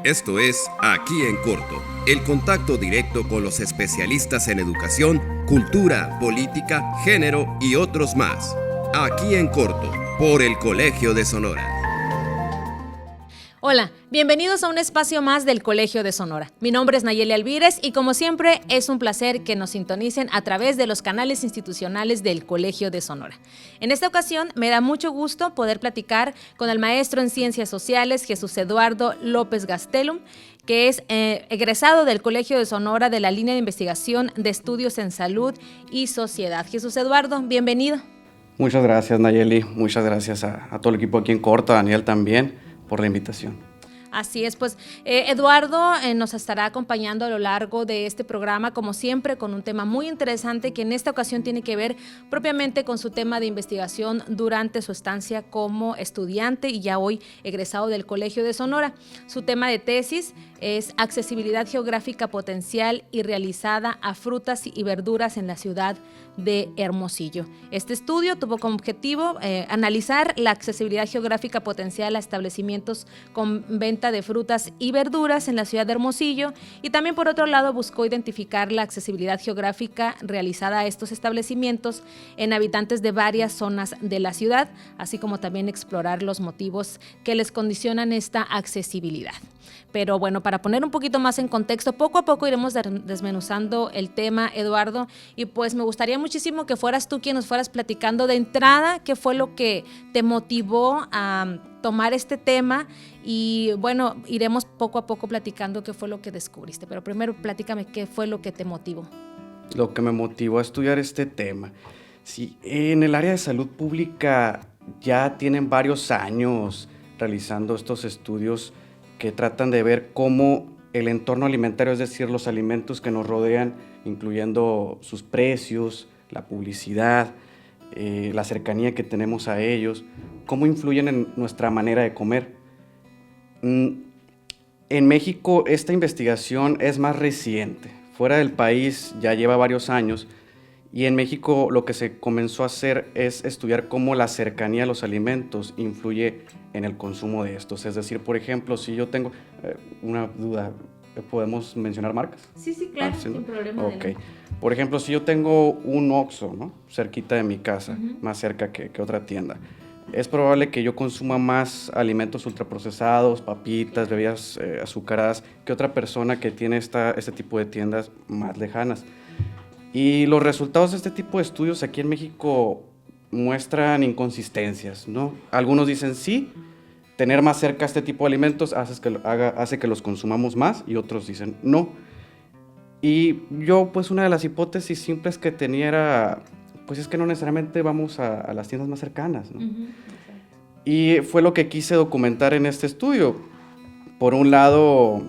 Esto es Aquí en Corto, el contacto directo con los especialistas en educación, cultura, política, género y otros más. Aquí en Corto, por el Colegio de Sonora. Hola, bienvenidos a un espacio más del Colegio de Sonora. Mi nombre es Nayeli Alvírez y como siempre es un placer que nos sintonicen a través de los canales institucionales del Colegio de Sonora. En esta ocasión me da mucho gusto poder platicar con el maestro en Ciencias Sociales Jesús Eduardo López Gastelum, que es egresado del Colegio de Sonora de la línea de investigación de estudios en salud y sociedad. Jesús Eduardo, bienvenido. Muchas gracias, Nayeli. Muchas gracias a todo el equipo aquí en Corto, a Daniel también, por la invitación. Así es, pues Eduardo nos estará acompañando a lo largo de este programa, como siempre, con un tema muy interesante que en esta ocasión tiene que ver propiamente con su tema de investigación durante su estancia como estudiante y ya hoy egresado del Colegio de Sonora. Su tema de tesis es accesibilidad geográfica potencial y realizada a frutas y verduras en la ciudad de Hermosillo. Este estudio tuvo como objetivo analizar la accesibilidad geográfica potencial a establecimientos con venta de frutas y verduras en la ciudad de Hermosillo y también por otro lado buscó identificar la accesibilidad geográfica realizada a estos establecimientos en habitantes de varias zonas de la ciudad, así como también explorar los motivos que les condicionan esta accesibilidad. Pero bueno, para poner un poquito más en contexto, poco a poco iremos desmenuzando el tema, Eduardo, y pues me gustaría muchísimo que fueras tú quien nos fueras platicando de entrada qué fue lo que te motivó a tomar este tema y bueno, iremos poco a poco platicando qué fue lo que descubriste, pero primero platícame qué fue lo que te motivó. Lo que me motivó a estudiar este tema. Sí, en el área de salud pública ya tienen varios años realizando estos estudios que tratan de ver cómo el entorno alimentario, es decir, los alimentos que nos rodean, incluyendo sus precios, la publicidad, la cercanía que tenemos a ellos, cómo influyen en nuestra manera de comer. En México esta investigación es más reciente, fuera del país ya lleva varios años, y en México lo que se comenzó a hacer es estudiar cómo la cercanía a los alimentos influye en el consumo de estos. Es decir, por ejemplo, si yo tengo una duda, ¿podemos mencionar marcas? Sí, claro, sin problema. Ok. Por ejemplo, si yo tengo un Oxxo, ¿no?, cerquita de mi casa, más cerca que otra tienda, es probable que yo consuma más alimentos ultraprocesados, papitas, bebidas azucaradas, que otra persona que tiene este tipo de tiendas más lejanas. Y los resultados de este tipo de estudios aquí en México muestran inconsistencias, ¿no? Algunos dicen sí, tener más cerca este tipo de alimentos hace que los consumamos más, y otros dicen no. Y yo, pues una de las hipótesis simples que tenía era, pues es que no necesariamente vamos a las tiendas más cercanas, ¿no? Y fue lo que quise documentar en este estudio. Por un lado,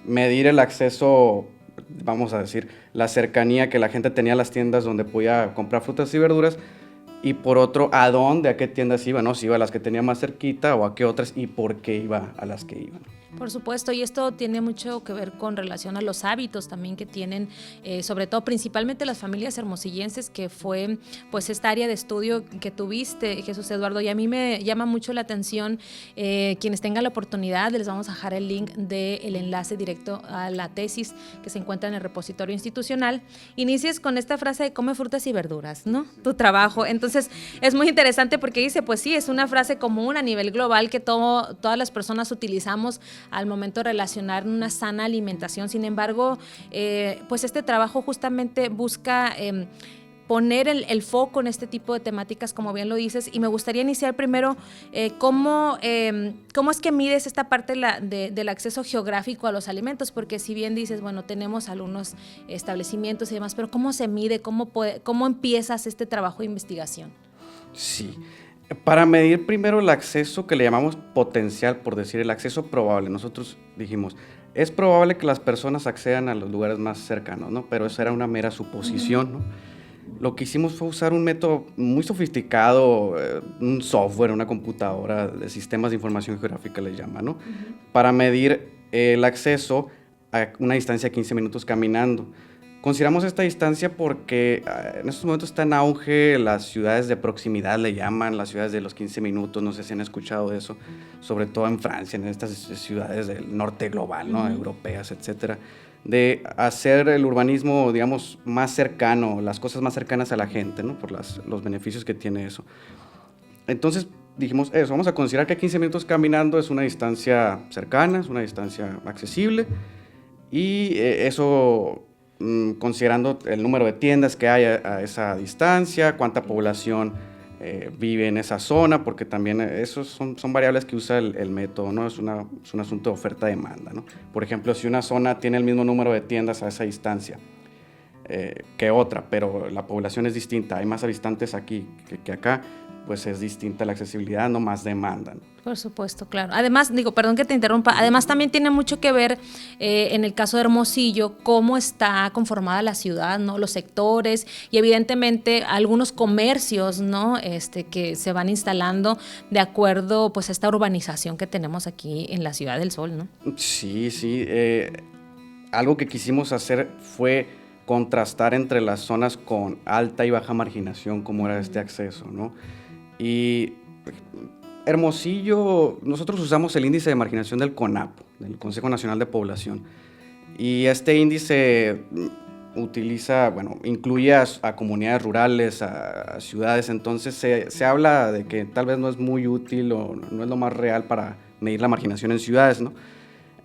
medir el acceso, vamos a decir, la cercanía que la gente tenía a las tiendas donde podía comprar frutas y verduras, y por otro, a dónde, a qué tiendas iba, ¿no? Si iba a las que tenía más cerquita o a qué otras y por qué iba a las que iban. Por supuesto, y esto tiene mucho que ver con relación a los hábitos también que tienen, sobre todo principalmente las familias hermosillenses, que fue pues esta área de estudio que tuviste, Jesús Eduardo, y a mí me llama mucho la atención, quienes tengan la oportunidad, les vamos a dejar el link del enlace directo a la tesis que se encuentra en el repositorio institucional. Inicies con esta frase de come frutas y verduras, ¿no? Tu trabajo. Entonces, es muy interesante porque dice, pues sí, es una frase común a nivel global que todas las personas utilizamos al momento de relacionar una sana alimentación. Sin embargo, pues este trabajo justamente busca poner el foco en este tipo de temáticas, como bien lo dices, y me gustaría iniciar primero cómo es que mides esta parte del acceso geográfico a los alimentos, porque si bien dices, bueno, tenemos algunos establecimientos y demás, pero ¿cómo se mide? ¿Cómo empiezas este trabajo de investigación? Sí. Para medir primero el acceso que le llamamos potencial, por decir el acceso probable, nosotros dijimos, es probable que las personas accedan a los lugares más cercanos, ¿no? Pero eso era una mera suposición, ¿no? Lo que hicimos fue usar un método muy sofisticado, un software, una computadora de sistemas de información geográfica le llaman, ¿no? Para medir el acceso a una distancia de 15 minutos caminando. Consideramos esta distancia porque en estos momentos está en auge las ciudades de proximidad, le llaman, las ciudades de los 15 minutos, no sé si han escuchado de eso, sobre todo en Francia, en estas ciudades del norte global, ¿no? Europeas, etcétera, de hacer el urbanismo, digamos, más cercano, las cosas más cercanas a la gente, ¿no? Por los beneficios que tiene eso. Entonces dijimos eso, vamos a considerar que 15 minutos caminando es una distancia cercana, es una distancia accesible, y eso considerando el número de tiendas que hay a esa distancia, cuánta población vive en esa zona, porque también esos son variables que usa el método, ¿no? Es un asunto de oferta-demanda, ¿no? Por ejemplo, si una zona tiene el mismo número de tiendas a esa distancia que otra, pero la población es distinta, hay más habitantes aquí que acá, pues es distinta la accesibilidad, no más demanda, ¿no? Por supuesto, claro. Además, perdón que te interrumpa, además también tiene mucho que ver en el caso de Hermosillo, cómo está conformada la ciudad, ¿no? Los sectores y evidentemente algunos comercios, ¿no? Que se van instalando de acuerdo pues a esta urbanización que tenemos aquí en la Ciudad del Sol, ¿no? Sí. Algo que quisimos hacer fue contrastar entre las zonas con alta y baja marginación, cómo era este acceso, ¿no? Y Hermosillo, nosotros usamos el índice de marginación del CONAPO, del Consejo Nacional de Población, y este índice incluye a comunidades rurales, a ciudades, entonces se habla de que tal vez no es muy útil o no es lo más real para medir la marginación en ciudades, ¿no?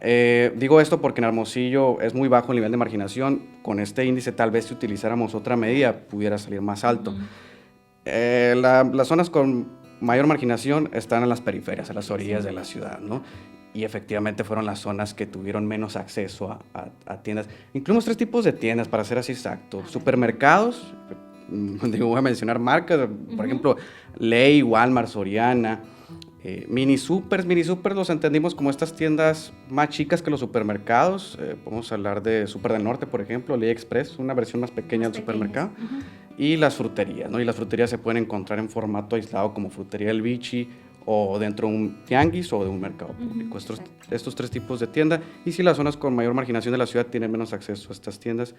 Digo esto porque en Hermosillo es muy bajo el nivel de marginación, con este índice tal vez si utilizáramos otra medida pudiera salir más alto. Las zonas con mayor marginación están en las periferias, a las orillas de la ciudad, ¿no? Y efectivamente fueron las zonas que tuvieron menos acceso a tiendas. Incluimos 3 tipos de tiendas, para ser así exacto. Supermercados, voy a mencionar marcas, por ejemplo, Ley, Walmart, Soriana. Mini supers los entendimos como estas tiendas más chicas que los supermercados. Podemos hablar de Super del Norte, por ejemplo, Ley Express, una versión más pequeña del supermercado. Y las fruterías, ¿no? Y las fruterías se pueden encontrar en formato aislado como Frutería del Vichy o dentro de un tianguis o de un mercado público. Estos 3 tipos de tienda. Y si las zonas con mayor marginación de la ciudad tienen menos acceso a estas tiendas.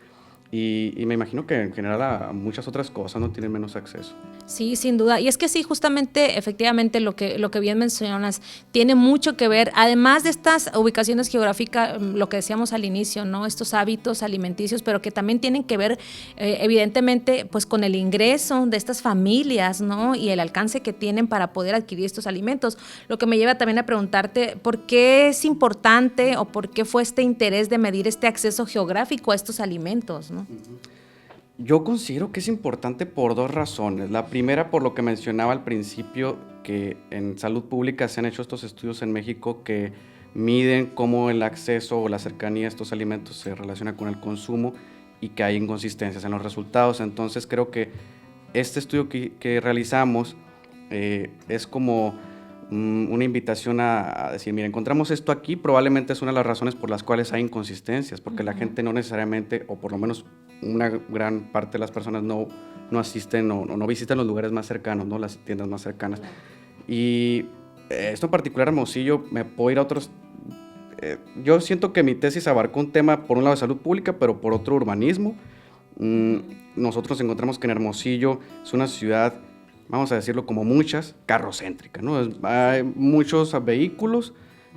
Y me imagino que en general a muchas otras cosas no tienen menos acceso. Sí, sin duda. Y es que sí, justamente, efectivamente, lo que bien mencionas, tiene mucho que ver, además de estas ubicaciones geográficas, lo que decíamos al inicio, ¿no? Estos hábitos alimenticios, pero que también tienen que ver, evidentemente, pues con el ingreso de estas familias, ¿no? Y el alcance que tienen para poder adquirir estos alimentos. Lo que me lleva también a preguntarte, ¿por qué es importante o por qué fue este interés de medir este acceso geográfico a estos alimentos, ¿no? Yo considero que es importante por 2 razones. La primera, por lo que mencionaba al principio, que en salud pública se han hecho estos estudios en México que miden cómo el acceso o la cercanía a estos alimentos se relaciona con el consumo y que hay inconsistencias en los resultados. Entonces creo que este estudio que realizamos es como una invitación a decir, mira, encontramos esto aquí, probablemente es una de las razones por las cuales hay inconsistencias, porque la gente no necesariamente, o por lo menos una gran parte de las personas no asisten o no visitan los lugares más cercanos, ¿no? Las tiendas más cercanas. Y esto en particular, Hermosillo, me puedo ir a otros. Yo siento que mi tesis abarcó un tema, por un lado de salud pública, pero por otro urbanismo. Nosotros encontramos que en Hermosillo es una ciudad, vamos a decirlo como muchas, carrocéntrica, ¿no? Hay muchos vehículos,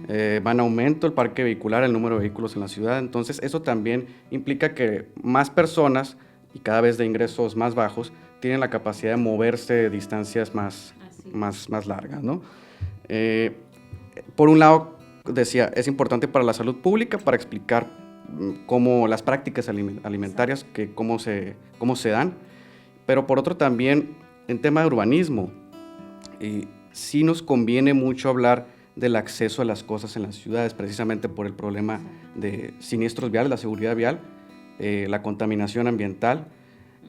va en aumento el parque vehicular, el número de vehículos en la ciudad, entonces eso también implica que más personas y cada vez de ingresos más bajos tienen la capacidad de moverse distancias más largas, ¿no? Por un lado, decía, es importante para la salud pública, para explicar cómo las prácticas alimentarias, cómo se dan, pero por otro también, en tema de urbanismo, sí nos conviene mucho hablar del acceso a las cosas en las ciudades, precisamente por el problema de siniestros viales, la seguridad vial, la contaminación ambiental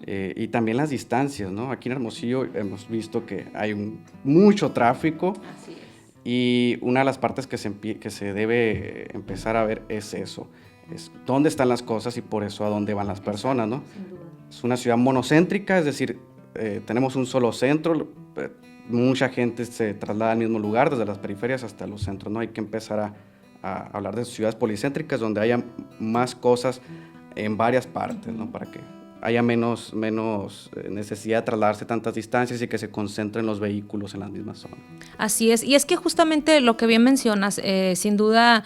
y también las distancias, ¿no? Aquí en Hermosillo hemos visto que hay mucho tráfico. Así es. Y una de las partes que se debe empezar a ver es eso, es dónde están las cosas y por eso a dónde van las personas, ¿no? Sin duda. Es una ciudad monocéntrica, es decir, tenemos un solo centro, mucha gente se traslada al mismo lugar, desde las periferias hasta los centros, ¿no? Hay que empezar a hablar de ciudades policéntricas donde haya más cosas en varias partes, ¿no? Para que haya menos necesidad de trasladarse tantas distancias y que se concentren los vehículos en las mismas zonas. Así es, y es que justamente lo que bien mencionas, sin duda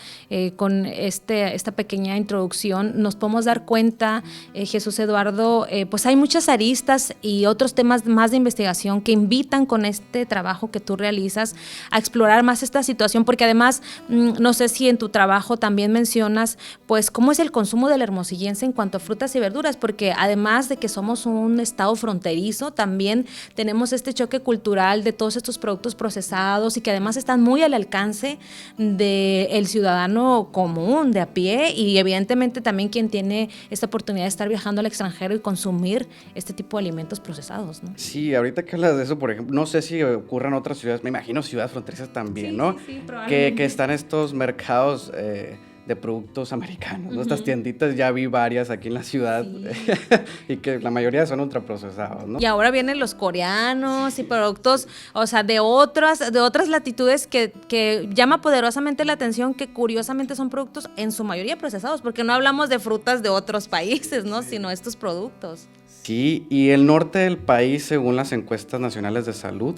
con esta pequeña introducción nos podemos dar cuenta, Jesús Eduardo, pues hay muchas aristas y otros temas más de investigación que invitan con este trabajo que tú realizas a explorar más esta situación, porque además, no sé si en tu trabajo también mencionas, pues cómo es el consumo del hermosillense en cuanto a frutas y verduras, porque además de que somos un estado fronterizo, también tenemos este choque cultural de todos estos productos procesados y que además están muy al alcance del ciudadano común, de a pie, y evidentemente también quien tiene esta oportunidad de estar viajando al extranjero y consumir este tipo de alimentos procesados, ¿no? Sí, ahorita que hablas de eso, por ejemplo, no sé si ocurre en otras ciudades, me imagino ciudades fronterizas también, Sí, ¿no? sí, probablemente. Que están estos mercados de productos americanos, ¿no? Estas tienditas, ya vi varias aquí en la ciudad, Sí. y que la mayoría son ultraprocesados, ¿no? Y ahora vienen los coreanos y productos, o sea, de otras latitudes que llama poderosamente la atención, que curiosamente son productos en su mayoría procesados, porque no hablamos de frutas de otros países, ¿no? Sino estos productos. Sí, y el norte del país, según las encuestas nacionales de salud,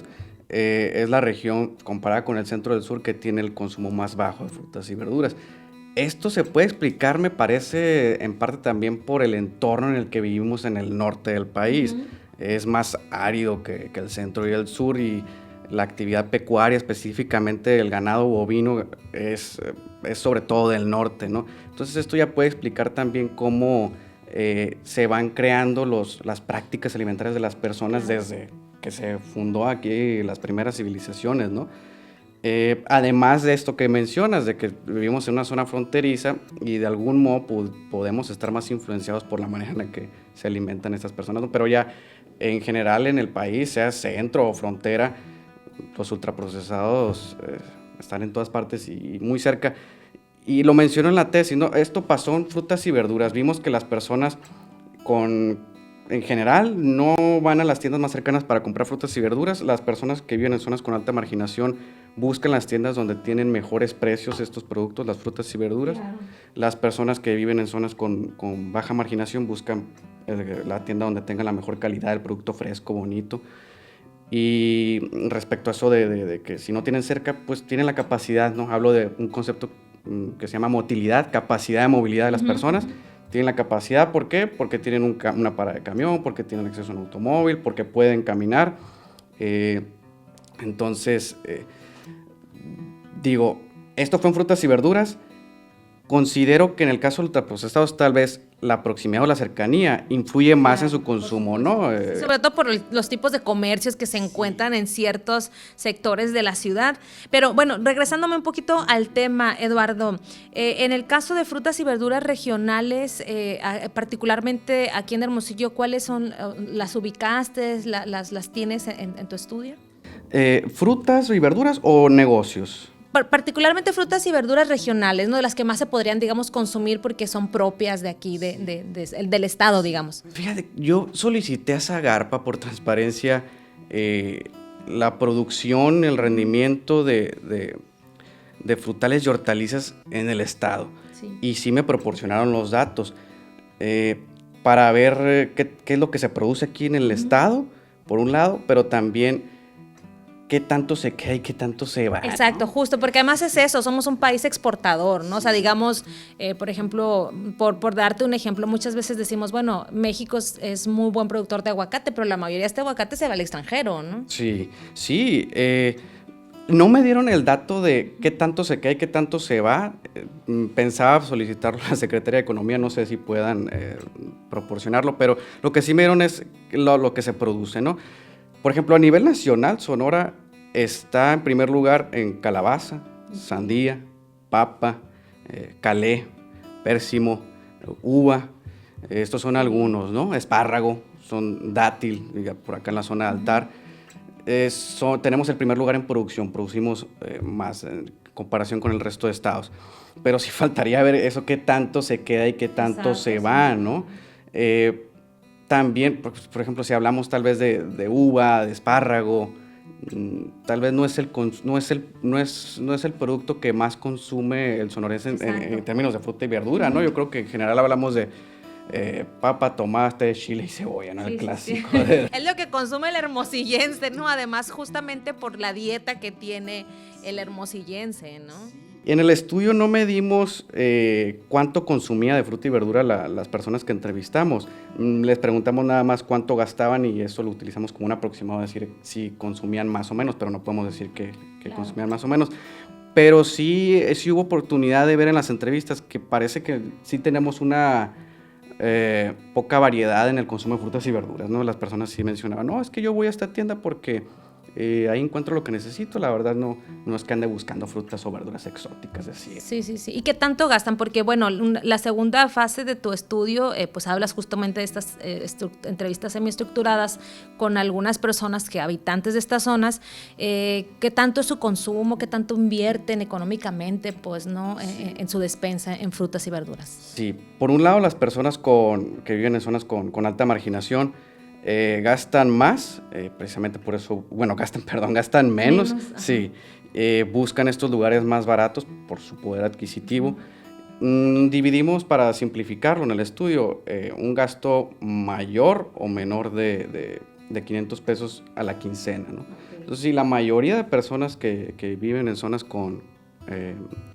es la región, comparada con el centro del sur, que tiene el consumo más bajo de frutas y verduras. Esto se puede explicar, me parece, en parte también por el entorno en el que vivimos en el norte del país. Es más árido que el centro y el sur, y la actividad pecuaria, específicamente el ganado bovino, es sobre todo del norte, ¿no? Entonces esto ya puede explicar también cómo se van creando las prácticas alimentarias de las personas desde que se fundó aquí las primeras civilizaciones, ¿no? Además de esto que mencionas, de que vivimos en una zona fronteriza y de algún modo podemos estar más influenciados por la manera en la que se alimentan estas personas, ¿no? Pero ya en general en el país, sea centro o frontera, los ultraprocesados están en todas partes y muy cerca. Y lo menciono en la tesis, ¿no? Esto pasó en frutas y verduras. Vimos que las personas en general no van a las tiendas más cercanas para comprar frutas y verduras. Las personas que viven en zonas con alta marginación buscan las tiendas donde tienen mejores precios estos productos, las frutas y verduras. Claro. Las personas que viven en zonas con baja marginación buscan la tienda donde tenga la mejor calidad, el producto fresco, bonito. Y respecto a eso de que si no tienen cerca, pues tienen la capacidad, ¿no? Hablo de un concepto que se llama motilidad, capacidad de movilidad de las personas. Tienen la capacidad, ¿por qué? Porque tienen una parada de camión, porque tienen acceso a un automóvil, porque pueden caminar. Entonces, digo, esto fue en frutas y verduras. Considero que en el caso de ultraprocesados tal vez la proximidad o la cercanía influye más en su consumo, ¿no? Sobre todo por los tipos de comercios que se encuentran en ciertos sectores de la ciudad. Pero bueno, regresándome un poquito al tema, Eduardo, en el caso de frutas y verduras regionales, particularmente aquí en Hermosillo, ¿cuáles son? ¿Las ubicaste? ¿Las tienes en tu estudio? ¿Frutas y verduras o negocios? Particularmente frutas y verduras regionales, ¿no? De las que más se podrían, digamos, consumir porque son propias de aquí, del estado, digamos. Fíjate, yo solicité a Zagarpa por transparencia la producción, el rendimiento de frutales y hortalizas en el estado. Sí. Y sí me proporcionaron los datos para ver qué es lo que se produce aquí en el estado, por un lado, pero también qué tanto se queda y qué tanto se va. Exacto, ¿no? Justo, porque además es eso, somos un país exportador, ¿no? O sea, digamos, por ejemplo, por darte un ejemplo, muchas veces decimos, bueno, México es muy buen productor de aguacate, pero la mayoría de este aguacate se va al extranjero, ¿no? Sí, no me dieron el dato de qué tanto se queda y qué tanto se va. Pensaba solicitarlo a la Secretaría de Economía, no sé si puedan proporcionarlo, pero lo que sí me dieron es lo que se produce, ¿no? Por ejemplo, a nivel nacional, Sonora está en primer lugar en calabaza, sandía, papa, calé, pérsimo, uva. Estos son algunos, ¿no? Espárrago, son dátil, por acá en la zona de Altar. Tenemos el primer lugar en producción, producimos más en comparación con el resto de estados. Pero sí faltaría ver eso, qué tanto se queda y qué tanto se va, ¿no? También, por ejemplo, si hablamos tal vez de uva, de espárrago, tal vez no es el producto que más consume el sonorense en términos de fruta y verdura, ¿no? Yo creo que en general hablamos de papa, tomate, chile y cebolla, ¿no? Sí, El sí, clásico. sí. Es lo que consume el hermosillense, ¿no? Además, justamente por la dieta que tiene el hermosillense, ¿no? En el estudio no medimos cuánto consumía de fruta y verdura las personas que entrevistamos. Les preguntamos nada más cuánto gastaban y eso lo utilizamos como un aproximado, decir si consumían más o menos, pero no podemos decir que Claro. consumían más o menos. Pero sí hubo oportunidad de ver en las entrevistas que parece que sí tenemos una poca variedad en el consumo de frutas y verduras, ¿no? Las personas sí mencionaban, no, es que yo voy a esta tienda porque ahí encuentro lo que necesito, la verdad no es que ande buscando frutas o verduras exóticas, así. Sí, sí, sí. ¿Y qué tanto gastan? Porque, bueno, la segunda fase de tu estudio, pues hablas justamente de estas entrevistas semiestructuradas con algunas personas habitantes de estas zonas. ¿Qué tanto es su consumo? ¿Qué tanto invierten económicamente, pues, no, en su despensa en frutas y verduras? Sí, por un lado las personas que viven en zonas con alta marginación gastan más, precisamente por eso, bueno, gastan menos, sí, buscan estos lugares más baratos por su poder adquisitivo. Dividimos para simplificarlo en el estudio un gasto mayor o menor de 500 pesos a la quincena, ¿no? Okay. Entonces, sí, la mayoría de personas que viven en zonas con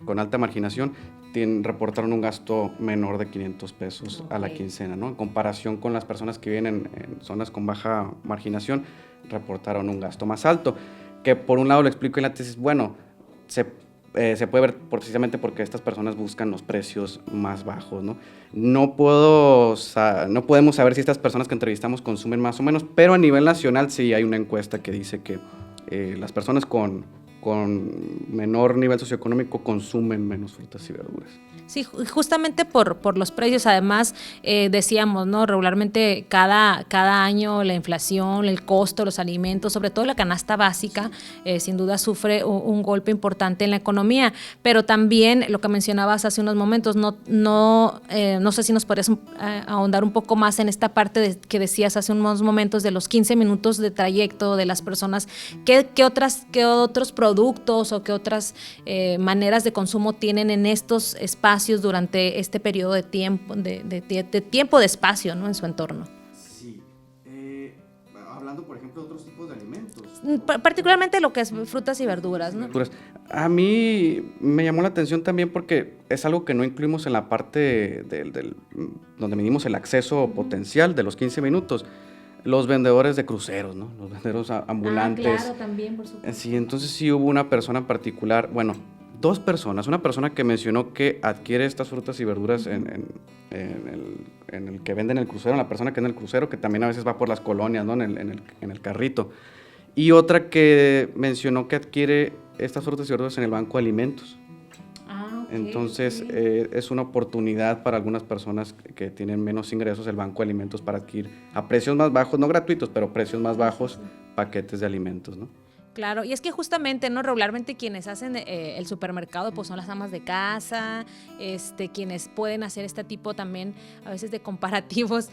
alta marginación reportaron un gasto menor de 500 pesos a la quincena, ¿no? En comparación con las personas que viven en zonas con baja marginación, reportaron un gasto más alto, que por un lado lo explico en la tesis, bueno, se puede ver precisamente porque estas personas buscan los precios más bajos, ¿no? No podemos saber si estas personas que entrevistamos consumen más o menos, pero a nivel nacional sí hay una encuesta que dice que las personas con menor nivel socioeconómico consumen menos frutas y verduras. Sí, justamente por los precios. Además, decíamos, ¿no? Regularmente cada año la inflación, el costo de los alimentos, sobre todo la canasta básica, sin duda sufre un golpe importante en la economía. Pero también lo que mencionabas hace unos momentos, no sé si nos podrías ahondar un poco más en esta parte que decías hace unos momentos de los 15 minutos de trayecto de las personas. ¿Qué otros productos o qué otras maneras de consumo tienen en estos espacios durante este periodo de tiempo, de tiempo de espacio, ¿no? En su entorno? Sí. Hablando, por ejemplo, de otros tipos de alimentos. Particularmente lo que es frutas y verduras, ¿no? A mí me llamó la atención también porque es algo que no incluimos en la parte donde medimos el acceso potencial de los 15 minutos. Los vendedores de cruceros, ¿no? Los vendedores ambulantes. Ah, claro, también, por supuesto. Sí, entonces sí hubo una persona en particular, bueno, dos personas. Una persona que mencionó que adquiere estas frutas y verduras en el que vende en el crucero, la persona que en el crucero, que también a veces va por las colonias, ¿no? En el carrito. Y otra que mencionó que adquiere estas frutas y verduras en el banco de alimentos. Entonces, es una oportunidad para algunas personas que tienen menos ingresos el banco de alimentos para adquirir a precios más bajos, no gratuitos, pero precios más bajos, paquetes de alimentos, ¿no? Claro, y es que justamente, ¿no? Regularmente quienes hacen el supermercado pues son las amas de casa, quienes pueden hacer este tipo también a veces de comparativos.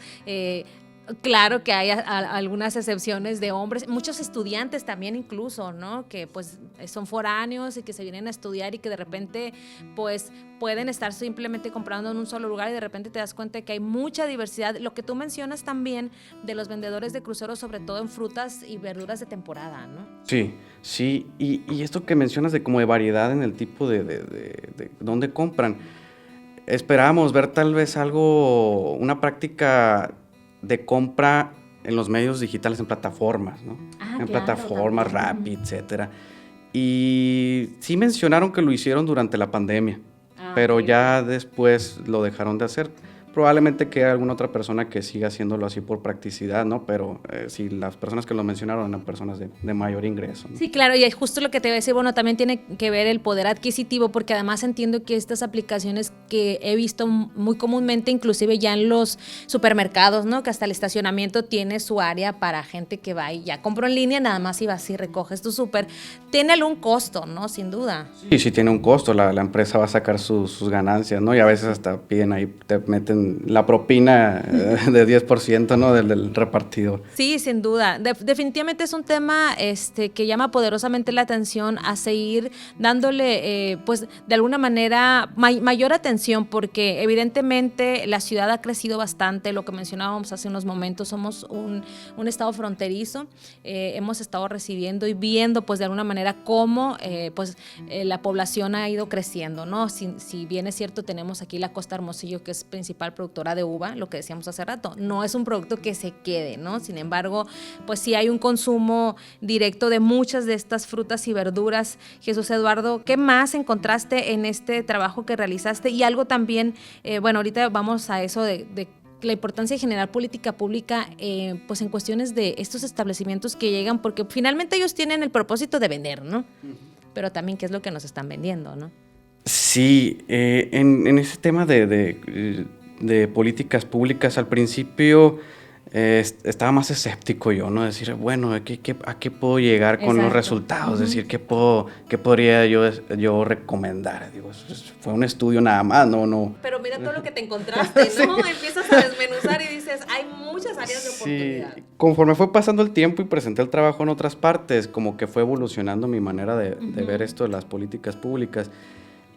Claro que hay algunas excepciones de hombres, muchos estudiantes también incluso, ¿no? Que pues son foráneos y que se vienen a estudiar y que de repente pues pueden estar simplemente comprando en un solo lugar y de repente te das cuenta de que hay mucha diversidad. Lo que tú mencionas también de los vendedores de cruceros, sobre todo en frutas y verduras de temporada, ¿no? Sí, sí, y esto que mencionas de como de variedad en el tipo de dónde compran, esperábamos ver tal vez una práctica de compra en los medios digitales, en plataformas, ¿no? En plataformas, Rappi, etcétera. Y sí mencionaron que lo hicieron durante la pandemia, pero ya después lo dejaron de hacer. Probablemente que haya alguna otra persona que siga haciéndolo así por practicidad, ¿no? Pero sí, las personas que lo mencionaron eran personas de mayor ingreso, ¿no? Sí, claro, y es justo lo que te voy a decir, bueno, también tiene que ver el poder adquisitivo, porque además entiendo que estas aplicaciones que he visto muy comúnmente, inclusive ya en los supermercados, ¿no? Que hasta el estacionamiento tiene su área para gente que va y ya compro en línea, nada más y vas y recoges tu súper. Tiene algún costo, ¿no? Sin duda. Sí, sí tiene un costo, la empresa va a sacar sus ganancias, ¿no? Y a veces hasta piden ahí, te meten reciben la propina de 10%, ¿no? del repartidor. Sí, sin duda. Definitivamente es un tema que llama poderosamente la atención a seguir dándole, pues, de alguna manera mayor atención, porque evidentemente la ciudad ha crecido bastante, lo que mencionábamos hace unos momentos, somos un estado fronterizo, hemos estado recibiendo y viendo, pues, de alguna manera cómo, la población ha ido creciendo, ¿no? Si bien es cierto, tenemos aquí la Costa Hermosillo, que es principal productora de uva, lo que decíamos hace rato, no es un producto que se quede, ¿no? Sin embargo, pues sí hay un consumo directo de muchas de estas frutas y verduras. Jesús Eduardo, ¿qué más encontraste en este trabajo que realizaste? Y algo también, ahorita vamos a eso de la importancia de generar política pública, pues en cuestiones de estos establecimientos que llegan, porque finalmente ellos tienen el propósito de vender, ¿no? Pero también qué es lo que nos están vendiendo, ¿no? Sí, en ese tema de políticas públicas, al principio estaba más escéptico yo, ¿no? Decir, bueno, ¿a qué puedo llegar con los resultados? Decir, ¿qué podría yo recomendar? Digo, fue un estudio nada más, no. Pero mira todo lo que te encontraste, ¿no? Sí. Empiezas a desmenuzar y dices, hay muchas áreas de oportunidad. Sí, conforme fue pasando el tiempo y presenté el trabajo en otras partes, como que fue evolucionando mi manera de ver esto de las políticas públicas.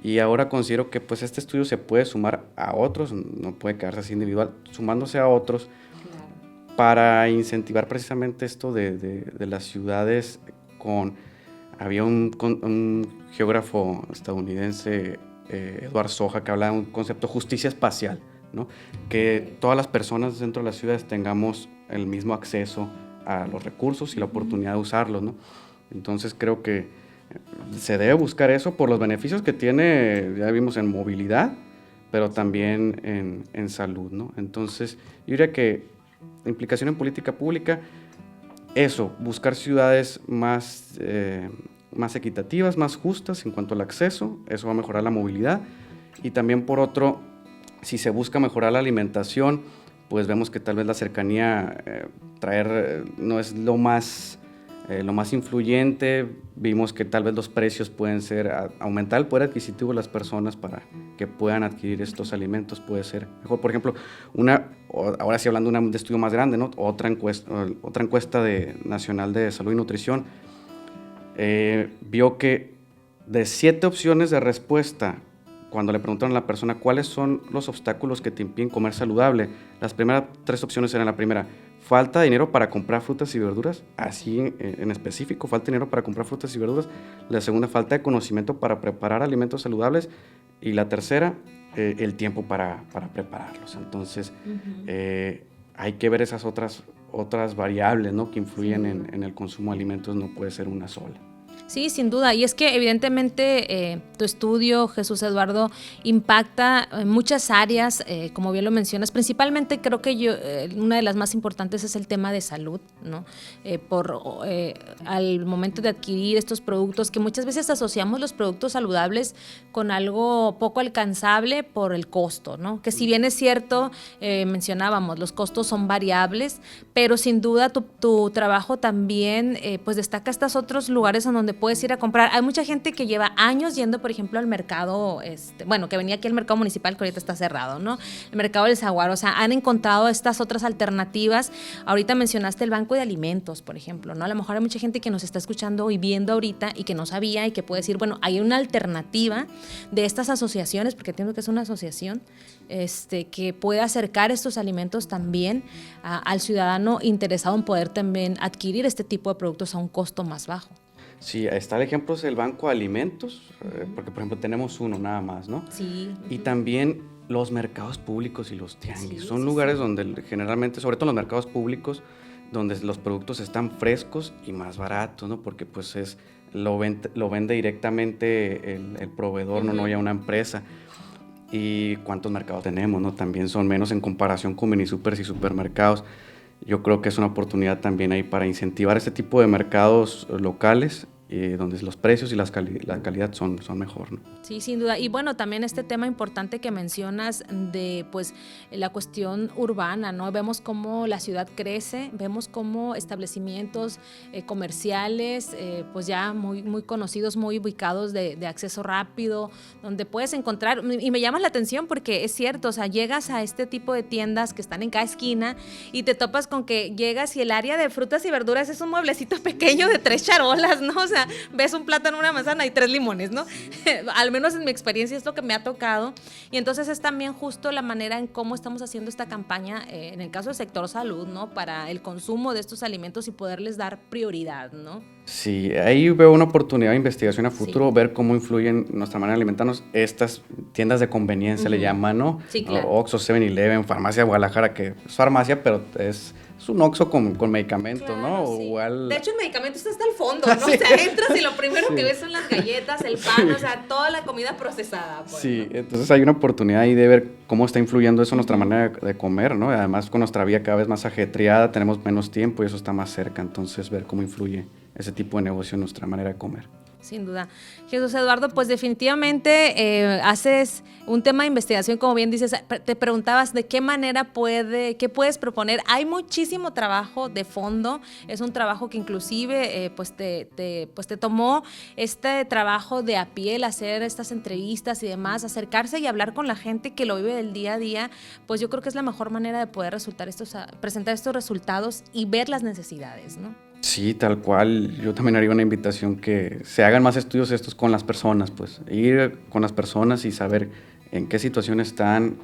Y ahora considero que pues este estudio se puede sumar a otros, no puede quedarse así individual, sumándose a otros, claro, para incentivar precisamente esto de las ciudades. Había un geógrafo estadounidense, Edward Soja, que hablaba de un concepto de justicia espacial, ¿no? Que todas las personas dentro de las ciudades tengamos el mismo acceso a los recursos y la oportunidad de usarlos, ¿no? Entonces creo que se debe buscar eso por los beneficios que tiene, ya vimos, en movilidad, pero también en salud, ¿no? Entonces, yo diría que la implicación en política pública, eso, buscar ciudades más equitativas, más justas en cuanto al acceso, eso va a mejorar la movilidad. Y también, por otro, si se busca mejorar la alimentación, pues vemos que tal vez la cercanía, no es lo más influyente. Vimos que tal vez los precios pueden ser, aumentar el poder adquisitivo de las personas para que puedan adquirir estos alimentos puede ser mejor. Por ejemplo, ahora sí hablando de un estudio más grande, ¿no? Otra encuesta nacional de salud y nutrición vio que de 7 opciones de respuesta, cuando le preguntaron a la persona cuáles son los obstáculos que te impiden comer saludable, las primeras 3 opciones eran: la primera, falta de dinero para comprar frutas y verduras, así en específico, falta de dinero para comprar frutas y verduras. La segunda, falta de conocimiento para preparar alimentos saludables. Y la tercera, el tiempo para prepararlos. Entonces, hay que ver esas otras variables, ¿no?, que influyen en el consumo de alimentos, no puede ser una sola. Sí, sin duda. Y es que evidentemente tu estudio, Jesús Eduardo, impacta en muchas áreas, como bien lo mencionas. Principalmente creo que una de las más importantes es el tema de salud, ¿no? Al momento de adquirir estos productos, que muchas veces asociamos los productos saludables con algo poco alcanzable por el costo, ¿no? Que si bien es cierto, mencionábamos, los costos son variables, pero sin duda tu trabajo también pues destaca estos otros lugares en donde puedes ir a comprar. Hay mucha gente que lleva años yendo, por ejemplo, al mercado, que venía aquí al mercado municipal, que ahorita está cerrado, ¿no? El mercado del Zaguar, o sea, han encontrado estas otras alternativas. Ahorita mencionaste el banco de alimentos, por ejemplo, ¿no? A lo mejor hay mucha gente que nos está escuchando y viendo ahorita y que no sabía y que puede decir, bueno, hay una alternativa de estas asociaciones, porque entiendo que es una asociación, que puede acercar estos alimentos también al ciudadano interesado en poder también adquirir este tipo de productos a un costo más bajo. Sí, está el ejemplo del Banco de Alimentos, porque por ejemplo tenemos uno nada más, ¿no? Sí. Y también los mercados públicos y los tianguis. Son lugares donde generalmente, sobre todo los mercados públicos, donde los productos están frescos y más baratos, ¿no? Porque pues lo vende directamente el proveedor, no ya una empresa. Y cuántos mercados tenemos, ¿no? También son menos en comparación con minisupers y supermercados. Yo creo que es una oportunidad también ahí para incentivar este tipo de mercados locales donde los precios y la calidad son mejor, ¿no? Sí, sin duda. Y bueno, también este tema importante que mencionas de pues la cuestión urbana, ¿no? Vemos cómo la ciudad crece, vemos cómo establecimientos comerciales, pues ya muy conocidos, muy ubicados de acceso rápido, donde puedes encontrar, y me llama la atención porque es cierto, o sea, llegas a este tipo de tiendas que están en cada esquina y te topas con que llegas y el área de frutas y verduras es un mueblecito pequeño de 3 charolas, ¿no? O sea, ves un plátano, una manzana y 3 limones, ¿no? Al menos en mi experiencia es lo que me ha tocado. Y entonces es también justo la manera en cómo estamos haciendo esta campaña, en el caso del sector salud, ¿no? Para el consumo de estos alimentos y poderles dar prioridad, ¿no? Sí, ahí veo una oportunidad de investigación a futuro, Sí. ver cómo influyen nuestra manera de alimentarnos estas tiendas de conveniencia, le llaman, ¿no? Sí, claro. Oxxo, 7-Eleven, Farmacia Guadalajara, que es farmacia, pero es un Oxxo con medicamentos, Claro, ¿no? sí. Igual... De hecho, el medicamento está hasta el fondo, ¿no? Sí. O sea, entras y lo primero Sí. que ves son las galletas, el pan, Sí. o sea, toda la comida procesada. Pues, Sí, ¿no? entonces hay una oportunidad ahí de ver cómo está influyendo eso en nuestra manera de comer, ¿no? Además, con nuestra vida cada vez más ajetreada, tenemos menos tiempo y eso está más cerca, entonces ver cómo influye ese tipo de negocio en nuestra manera de comer. Sin duda. Jesús Eduardo, pues definitivamente haces un tema de investigación, como bien dices, te preguntabas de qué manera qué puedes proponer. Hay muchísimo trabajo de fondo, es un trabajo que inclusive pues te tomó este trabajo de a pie, el hacer estas entrevistas y demás, acercarse y hablar con la gente que lo vive del día a día, pues yo creo que es la mejor manera de poder presentar estos resultados y ver las necesidades, ¿no? Sí, tal cual. Yo también haría una invitación que se hagan más estudios estos con las personas, pues ir con las personas y saber en qué situación están,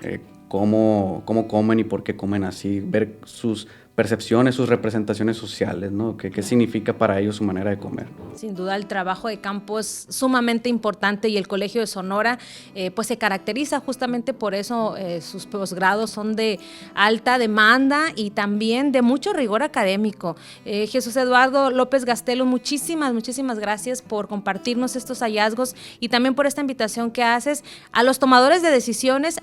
cómo comen y por qué comen así, ver sus percepciones, sus representaciones sociales, ¿no? ¿Qué significa para ellos su manera de comer? Sin duda el trabajo de campo es sumamente importante y el Colegio de Sonora pues se caracteriza justamente por eso, sus posgrados son de alta demanda y también de mucho rigor académico. Jesús Eduardo López Gastelo, muchísimas gracias por compartirnos estos hallazgos y también por esta invitación que haces a los tomadores de decisiones.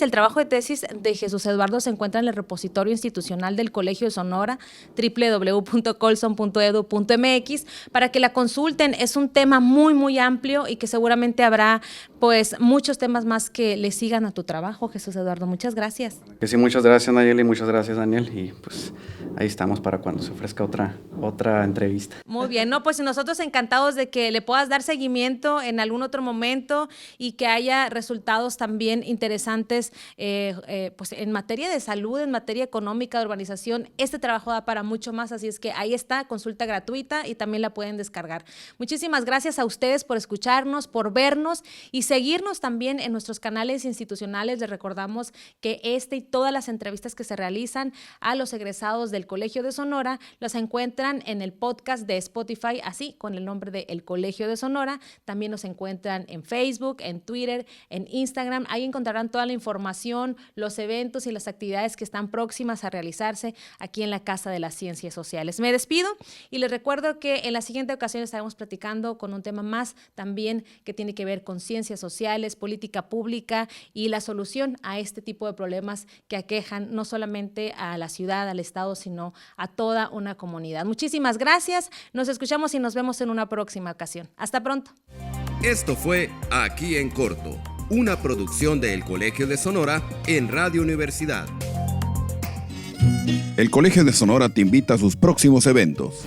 El trabajo de tesis de Jesús Eduardo se encuentra en el repositorio institucional del Colegio de Sonora, www.colson.edu.mx, para que la consulten. Es un tema muy amplio y que seguramente habrá pues muchos temas más que le sigan a tu trabajo, Jesús Eduardo. Muchas gracias. Que sí, muchas gracias, Nayeli, muchas gracias, Daniel, y pues ahí estamos para cuando se ofrezca otra entrevista. Muy bien, no, pues nosotros encantados de que le puedas dar seguimiento en algún otro momento y que haya resultados también interesantes pues en materia de salud, en materia económica, de urbanización. Este trabajo da para mucho más, así es que ahí está, consulta gratuita y también la pueden descargar. Muchísimas gracias a ustedes por escucharnos, por vernos y seguirnos también en nuestros canales institucionales. Les recordamos que y todas las entrevistas que se realizan a los egresados del Colegio de Sonora las encuentran en el podcast de Spotify, así con el nombre de El Colegio de Sonora. También nos encuentran en Facebook, en Twitter, en Instagram. Ahí encontrarán toda la información, los eventos y las actividades que están próximas a realizarse aquí en la Casa de las Ciencias Sociales. Me despido y les recuerdo que en la siguiente ocasión estaremos platicando con un tema más también que tiene que ver con ciencias sociales, política pública y la solución a este tipo de problemas que aquejan no solamente a la ciudad, al estado, sino a toda una comunidad. Muchísimas gracias, nos escuchamos y nos vemos en una próxima ocasión. Hasta pronto. Esto fue Aquí en Corto, una producción del Colegio de Sonora en Radio Universidad. El Colegio de Sonora te invita a sus próximos eventos.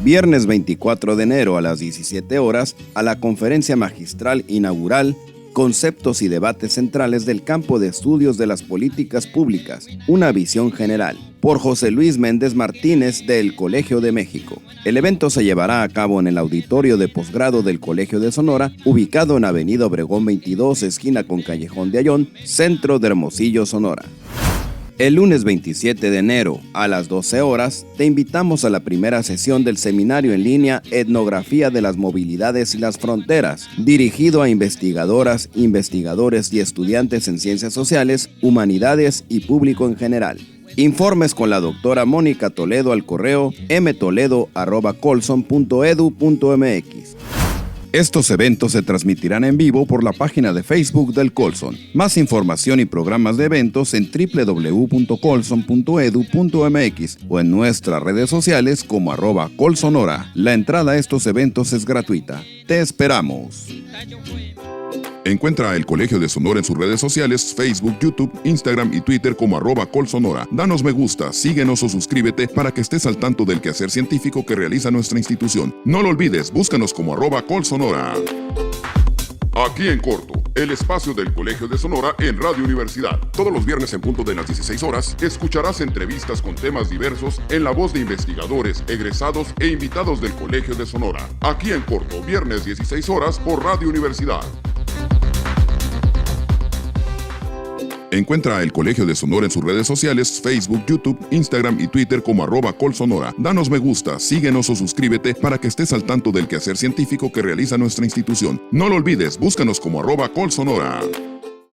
Viernes 24 de enero a las 17 horas a la conferencia magistral inaugural Conceptos y debates centrales del campo de estudios de las políticas públicas, una visión general, por José Luis Méndez Martínez del Colegio de México. El evento se llevará a cabo en el auditorio de posgrado del Colegio de Sonora, ubicado en Avenida Obregón 22, esquina con Callejón de Ayllón, centro de Hermosillo, Sonora. El lunes 27 de enero a las 12 horas te invitamos a la primera sesión del seminario en línea Etnografía de las Movilidades y las Fronteras, dirigido a investigadoras, investigadores y estudiantes en ciencias sociales, humanidades y público en general. Informes con la doctora Mónica Toledo al correo mtoledo@colson.edu.mx. Estos eventos se transmitirán en vivo por la página de Facebook del Colson. Más información y programas de eventos en www.colson.edu.mx o en nuestras redes sociales como @colsonora. La entrada a estos eventos es gratuita. Te esperamos. Encuentra a El Colegio de Sonora en sus redes sociales, Facebook, YouTube, Instagram y Twitter como @colsonora. Danos me gusta, síguenos o suscríbete para que estés al tanto del quehacer científico que realiza nuestra institución. No lo olvides, búscanos como @colsonora. Aquí en corto, el espacio del Colegio de Sonora en Radio Universidad. Todos los viernes en punto de las 16 horas, escucharás entrevistas con temas diversos en la voz de investigadores, egresados e invitados del Colegio de Sonora. Aquí en corto, viernes 16 horas por Radio Universidad. Encuentra a El Colegio de Sonora en sus redes sociales, Facebook, YouTube, Instagram y Twitter como @colsonora. Danos me gusta, síguenos o suscríbete para que estés al tanto del quehacer científico que realiza nuestra institución. No lo olvides, búscanos como @colsonora.